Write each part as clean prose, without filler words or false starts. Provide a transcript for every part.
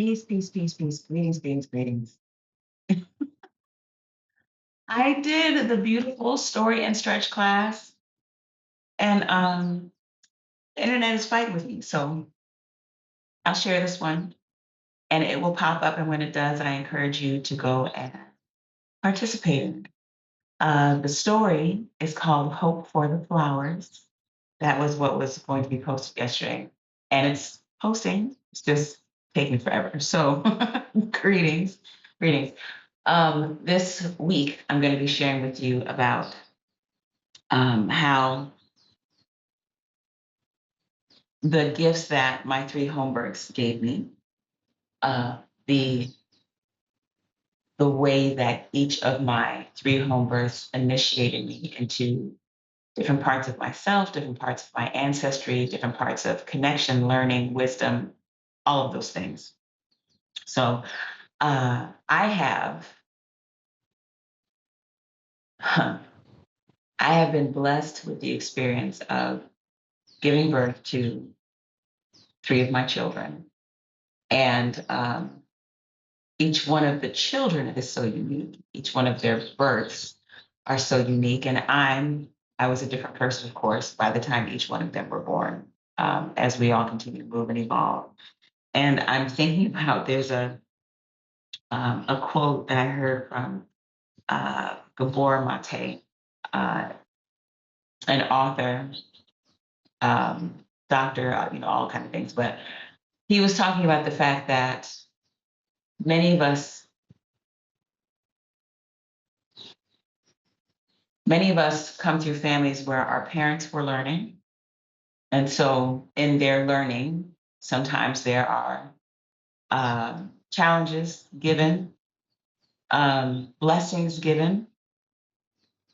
Peace, peace, peace, peace. Greetings, greetings, greetings. I did the beautiful story and stretch class, and the internet is fighting with me. So I'll share this one, and it will pop up. And when it does, I encourage you to go and participate in it. The story is called "Hope for the Flowers." That was what was going to be posted yesterday, and it's posting. It's just taking forever. So greetings, greetings. This week, I'm going to be sharing with you about how the gifts that my three home births gave me, uh, the the way that each of my three home births initiated me into different parts of myself, different parts of my ancestry, different parts of connection, learning, wisdom, all of those things. So I have, I have been blessed with the experience of giving birth to three of my children. And each one of the children is so unique. Each one of their births are so unique. And I was a different person, of course, by the time each one of them were born, as we all continue to move and evolve. And I'm thinking about there's a quote that I heard from Gabor Mate, uh, an author, doctor, all kind of things. But he was talking about the fact that many of us many of us come through families where our parents were learning. And so in their learning, sometimes there are challenges given, blessings given.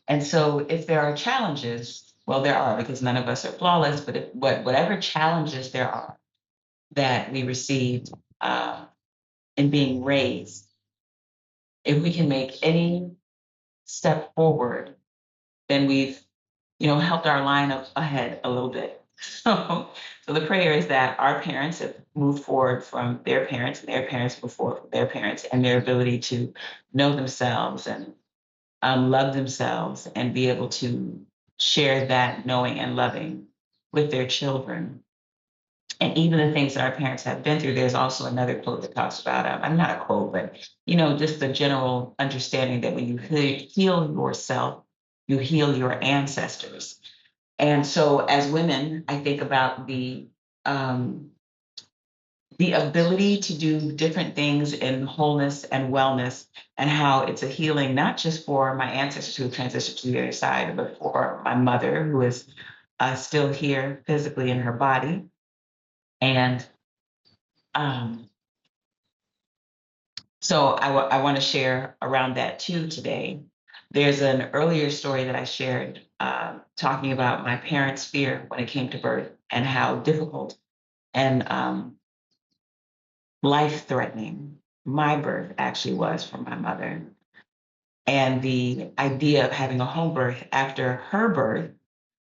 And so if there are challenges, well, there are because none of us are flawless, but whatever challenges there are that we received in being raised, if we can make any step forward, then we've helped our line up ahead a little bit. So the prayer is that our parents have moved forward from their parents, and their parents moved forward from their parents, and their ability to know themselves and love themselves and be able to share that knowing and loving with their children. And even the things that our parents have been through, there's also another quote that talks about, I'm not a quote, but just the general understanding that when you heal yourself, you heal your ancestors. And so, as women, I think about the ability to do different things in wholeness and wellness, and how it's a healing not just for my ancestors who have transitioned to the other side, but for my mother who is still here physically in her body. And um, so, I want to share around that too today. There's an earlier story that I shared talking about my parents' fear when it came to birth and how difficult and life threatening my birth actually was for my mother. And the idea of having a home birth after her birth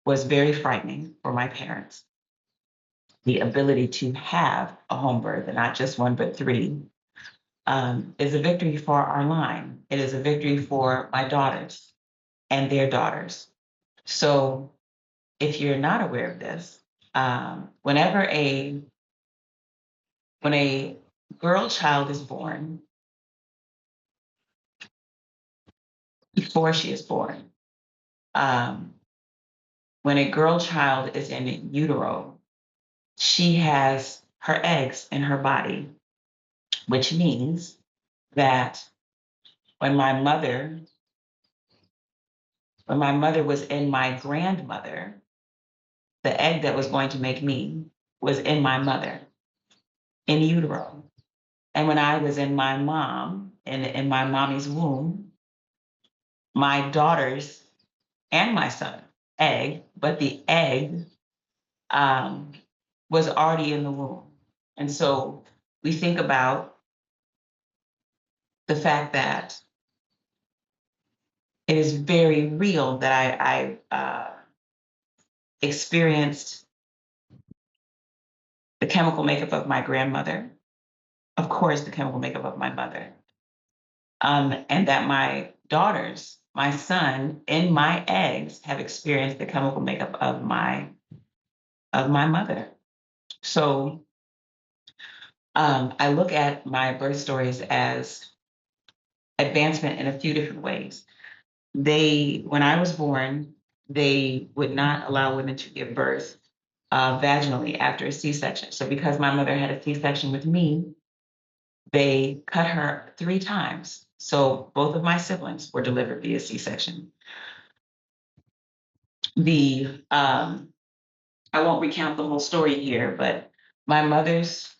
was very frightening for my parents. The ability to have a home birth, and not just one, but three, is a victory for our line. It is a victory for my daughters and their daughters. So if you're not aware of this, whenever when a girl child is born, before she is born, um, when a girl child is in utero, she has her eggs in her body, which means that when my mother when my mother was in my grandmother, the egg that was going to make me was in my mother in utero. And when I was in my mom, in my mommy's womb, my daughters and my son, egg, but the egg um, was already in the womb. And so we think about the fact that it is very real that I experienced the chemical makeup of my grandmother. of course, the chemical makeup of my mother. And that my daughters, my son, and my eggs have experienced the chemical makeup of my mother. So I look at my birth stories as advancement in a few different ways. When I was born, they would not allow women to give birth vaginally after a C-section. So because my mother had a C-section with me, they cut her 3 times. So both of my siblings were delivered via C-section. The I won't recount the whole story here, but my mother's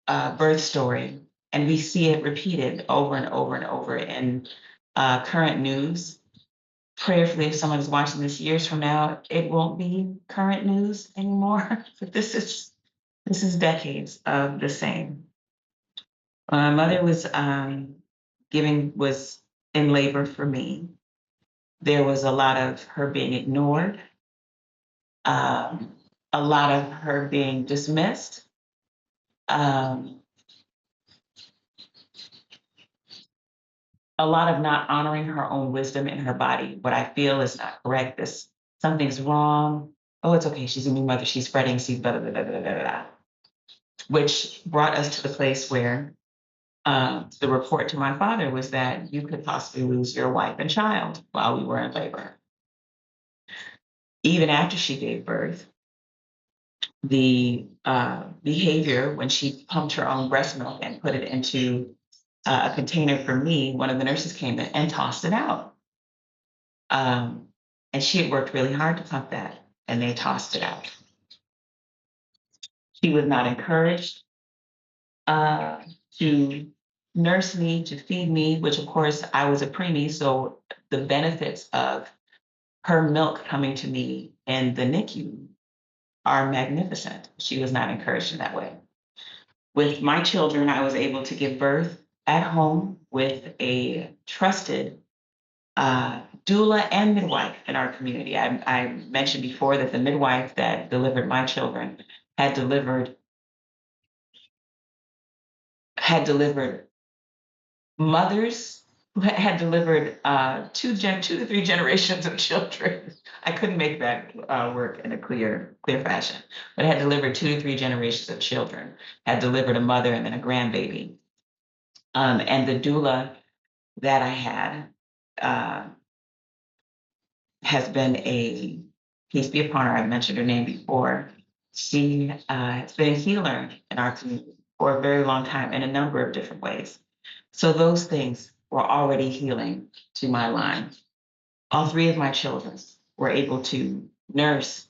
birth story, and we see it repeated over and over and over in current news. Prayerfully, if someone is watching this years from now, it won't be current news anymore. But this is decades of the same. My mother was in labor for me. There was a lot of her being ignored, um, a lot of her being dismissed, um, a lot of not honoring her own wisdom in her body. What I feel is not correct. Something's wrong. Oh, it's okay. She's a new mother. She's spreading. She's blah, blah, blah, blah, blah, blah. Which brought us to the place where the report to my father was that you could possibly lose your wife and child while we were in labor. Even after she gave birth, the behavior when she pumped her own breast milk and put it into a container for me, one of the nurses came in and tossed it out. And she had worked really hard to pump that, and they tossed it out. She was not encouraged uh, to nurse me, to feed me, which of course I was a preemie, so the benefits of her milk coming to me in the NICU are magnificent. She was not encouraged in that way. With my children, I was able to give birth at home with a trusted doula and midwife in our community. I mentioned before that the midwife that delivered my children had delivered had delivered mothers who had delivered two to three generations of children. I couldn't make that work in a clear fashion, but had delivered 2 to 3 generations of children. Had delivered a mother and then a grandbaby. And the doula that I had uh, has been a peace be upon her. I've mentioned her name before. She has been a healer in our community for a very long time in a number of different ways. So those things were already healing to my line. All 3 of my children were able to nurse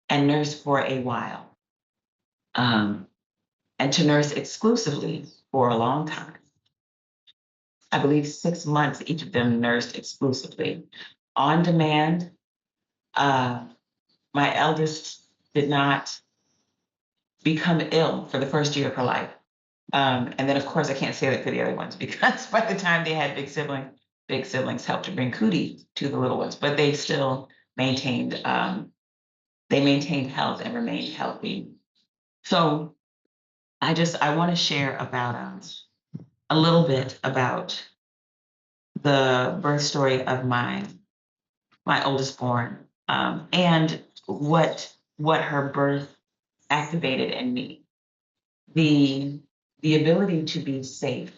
and nurse for a while, um, and to nurse exclusively for a long time. I believe 6 months each of them nursed exclusively. On demand, uh, my eldest did not become ill for the first year of her life. And then, of course, I can't say that for the other ones because by the time they had big siblings helped to bring cootie to the little ones, but they still maintained health and remained healthy. So I want to share about a little bit about the birth story of my oldest born, and what her birth activated in me. The the ability to be safe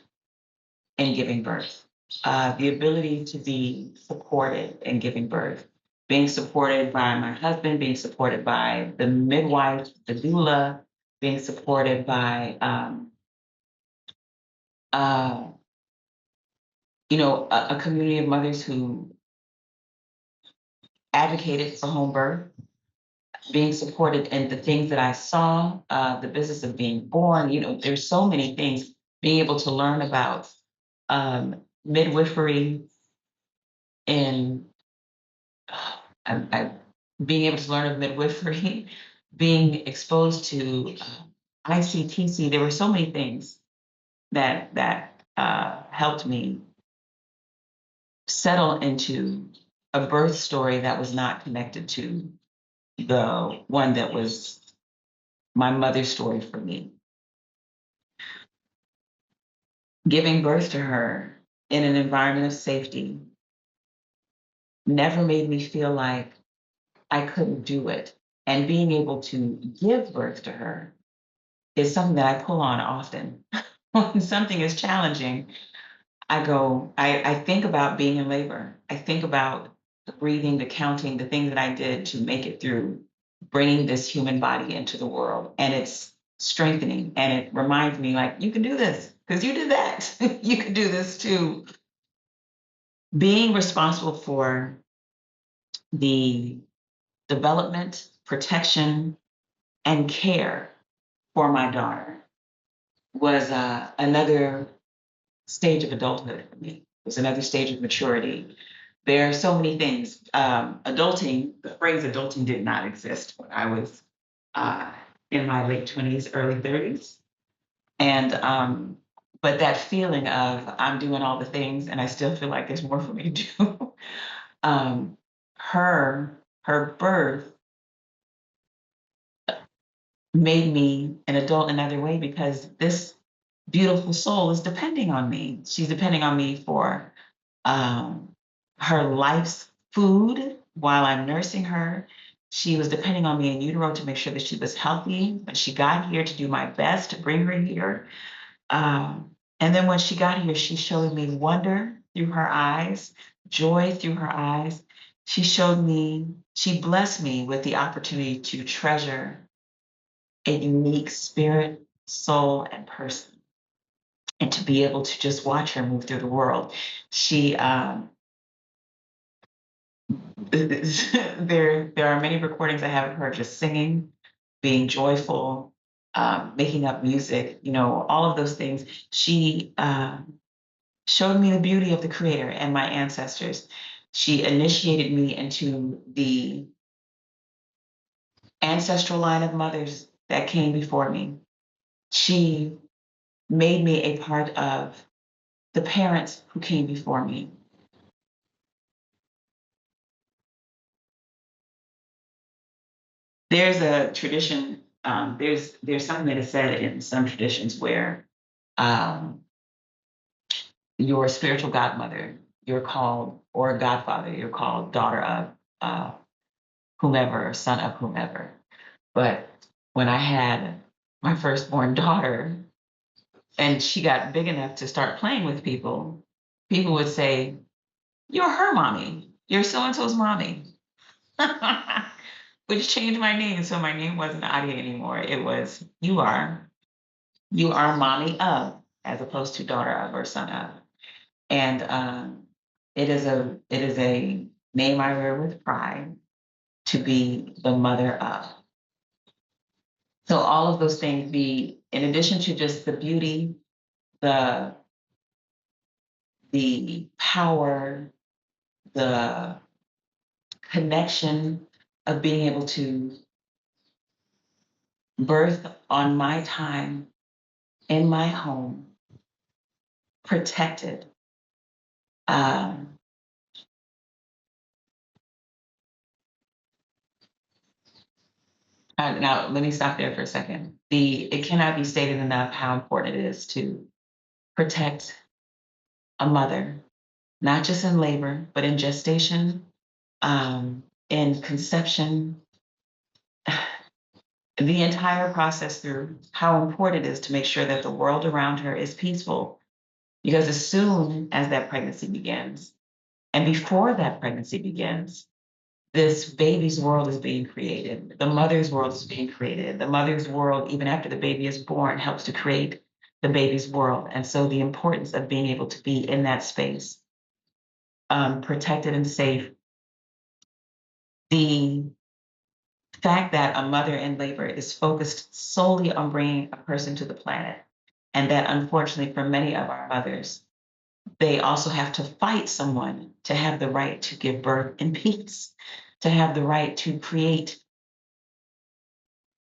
in giving birth, the ability to be supported in giving birth, being supported by my husband, being supported by the midwife, the doula, being supported by uh, a community of mothers who advocated for home birth, being supported in the things that I saw, the business of being born. There's so many things. Being able to learn about midwifery in I being able to learn of midwifery, being exposed to ICTC. There were so many things that helped me settle into a birth story that was not connected to the one that was my mother's story for me. giving birth to her in an environment of safety never made me feel like I couldn't do it. And being able to give birth to her is something that I pull on often. When something is challenging, I think about being in labor. I think about the breathing, the counting, the things that I did to make it through bringing this human body into the world. And it's strengthening. And it reminds me, like, you can do this because you did that. You can do this too. Being responsible for the development, protection, and care for my daughter was another stage of adulthood for me. It was another stage of maturity. There are so many things. Adulting, the phrase adulting did not exist when I was uh, in my late 20s, early 30s. And, but that feeling of I'm doing all the things and I still feel like there's more for me to do. um, her birth made me an adult another way because this beautiful soul is depending on me. She's depending on me for um, her life's food while I'm nursing her. She was depending on me in utero to make sure that she was healthy. But she got here to do my best to bring her here. And then when she got here, she showed me wonder through her eyes, joy through her eyes. She blessed me with the opportunity to treasure a unique spirit, soul, and person, and to be able to just watch her move through the world. She there are many recordings I have of her just singing, being joyful, making up music, all of those things. She showed me the beauty of the Creator and my ancestors. She initiated me into the ancestral line of mothers that came before me. She made me a part of the parents who came before me. There's a tradition. There's something that is said in some traditions where um, your spiritual godmother, you're called, or godfather, you're called daughter of uh, whomever, or son of whomever. But when I had my firstborn daughter, and she got big enough to start playing with people, people would say, "You're her mommy. You're so and so's mommy." Which changed my name. So my name wasn't Adi anymore. It was you are mommy of, as opposed to daughter of or son of. And it is a name I wear with pride, to be the mother of. So all of those things, be in addition to just the beauty, the the power, the connection of being able to birth on my time in my home, protected. Um, Now, let me stop there for a second. It cannot be stated enough how important it is to protect a mother, not just in labor, but in gestation, in conception, the entire process through. How important it is to make sure that the world around her is peaceful. Because as soon as that pregnancy begins, and before that pregnancy begins, this baby's world is being created. The mother's world is being created. The mother's world, even after the baby is born, helps to create the baby's world. And so the importance of being able to be in that space, protected and safe. The fact that a mother in labor is focused solely on bringing a person to the planet, and that unfortunately for many of our mothers, they also have to fight someone to have the right to give birth in peace, to have the right to create,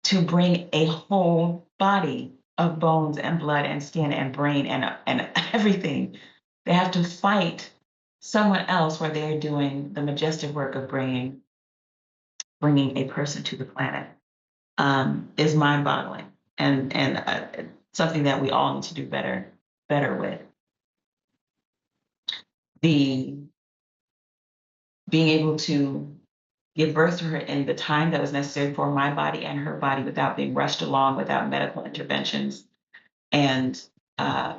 to bring a whole body of bones and blood and skin and brain and everything. They have to fight someone else where they're doing the majestic work of bringing a person to the planet, is mind-boggling, and something that we all need to do better with. the being able to give birth to her in the time that was necessary for my body and her body without being rushed along, without medical interventions, and uh,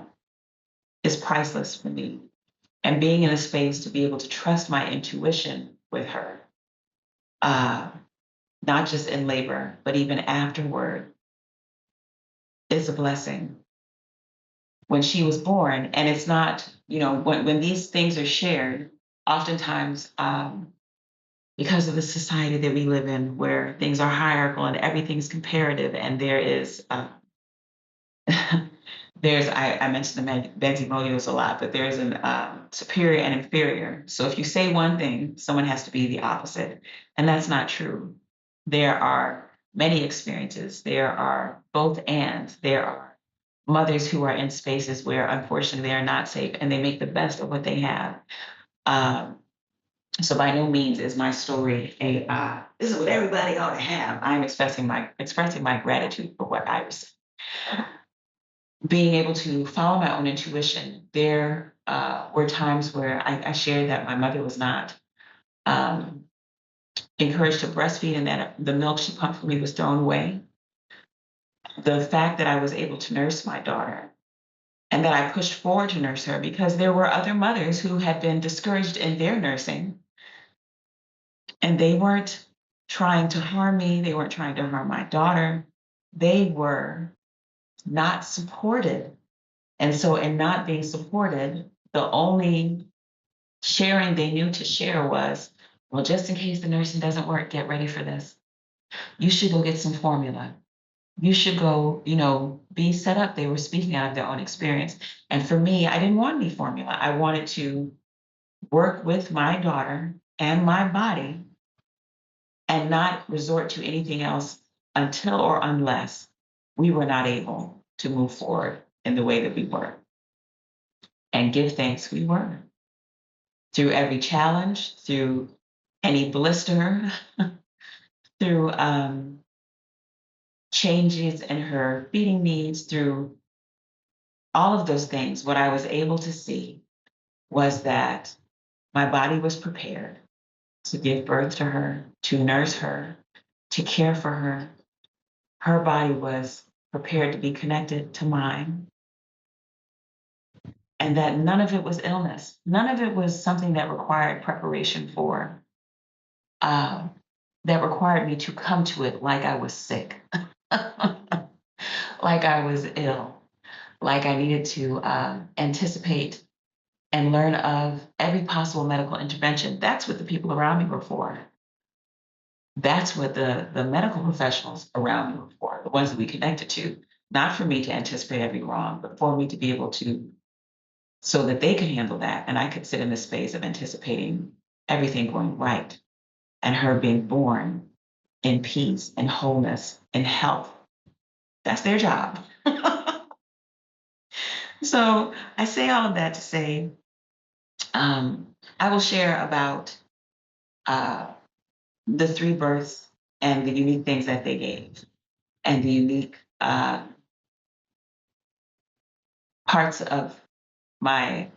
is priceless for me. And being in a space to be able to trust my intuition with her, uh, not just in labor, but even afterward, is a blessing. When she was born, and it's not, when these things are shared, oftentimes, because of the society that we live in, where things are hierarchical and everything's comparative, and there is, I mentioned the Benzimodials a lot, but there's an superior and inferior. So if you say one thing, someone has to be the opposite, and that's not true. There are many experiences. There are both and. There are mothers who are in spaces where unfortunately they are not safe, and they make the best of what they have. Um, so by no means is my story a this is what everybody ought to have. I'm expressing my gratitude for what I received. Being able to follow my own intuition. There were times where I shared that my mother was not um, encouraged to breastfeed, and that the milk she pumped for me was thrown away. The fact that I was able to nurse my daughter, and that I pushed forward to nurse her because there were other mothers who had been discouraged in their nursing, and they weren't trying to harm me. They weren't trying to harm my daughter. They were not supported. And so, in not being supported, the only sharing they knew to share was, well, just in case the nursing doesn't work, get ready for this. You should go get some formula. You should go, be set up. They were speaking out of their own experience. And for me, I didn't want any formula. I wanted to work with my daughter and my body and not resort to anything else until or unless we were not able to move forward in the way that we were. And give thanks we were. Through every challenge, through any blister, through changes in her feeding needs, through all of those things, what I was able to see was that my body was prepared to give birth to her, to nurse her, to care for her. Her body was prepared to be connected to mine, and that none of it was illness. None of it was something that required preparation for, uh, that required me to come to it like I was sick, like I was ill, like I needed to anticipate and learn of every possible medical intervention. That's what the people around me were for. That's what the medical professionals around me were for, the ones that we connected to, not for me to anticipate every wrong, but for me to be able to, so that they could handle that. And I could sit in the space of anticipating everything going right and her being born in peace and wholeness and health. That's their job. So I say all of that to say, I will share about uh, the three births and the unique things that they gave, and the unique parts of my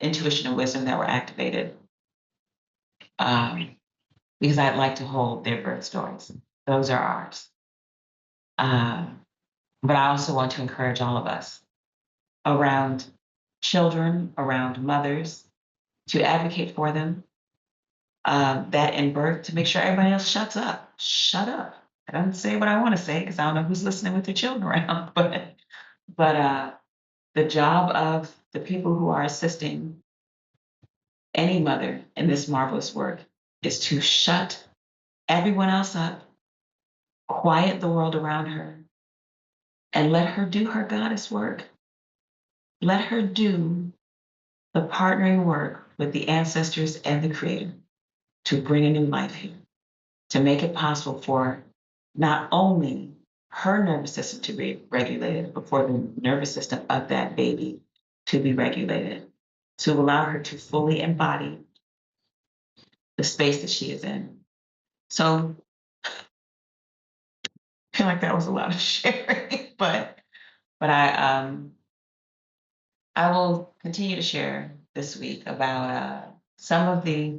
intuition and wisdom that were activated, um, because I'd like to hold their birth stories. Those are ours. Uh, but I also want to encourage all of us around children, around mothers, to advocate for them, that in birth, to make sure everybody else shuts up. Shut up. I don't say what I want to say because I don't know who's listening with their children around. But the job of the people who are assisting any mother in this marvelous work is to shut everyone else up, quiet the world around her, and let her do her goddess work. Let her do the partnering work with the ancestors and the creator to bring a new life here, to make it possible for not only her nervous system to be regulated, but for the nervous system of that baby to be regulated, to allow her to fully embody the space that she is in. So I feel like that was a lot of sharing, but I will continue to share this week about some of the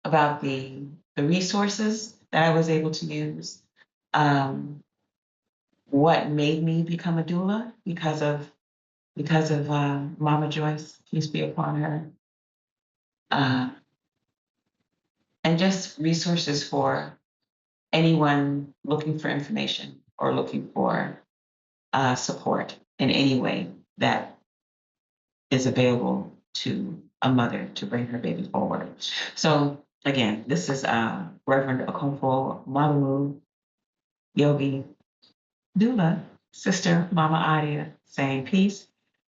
about the resources that I was able to use. Um, what made me become a doula because of Mama Joyce, peace be upon her, uh, and just resources for anyone looking for information or looking for support in any way that is available to a mother to bring her baby forward. So again, this is Reverend Okomfo Malumu Yogi Doula, Sister Mama Adia saying peace.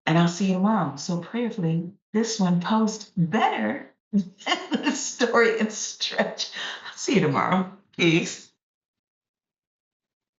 And I'll see you tomorrow. So prayerfully, this one posts better than the story and stretch. I'll see you tomorrow. Peace.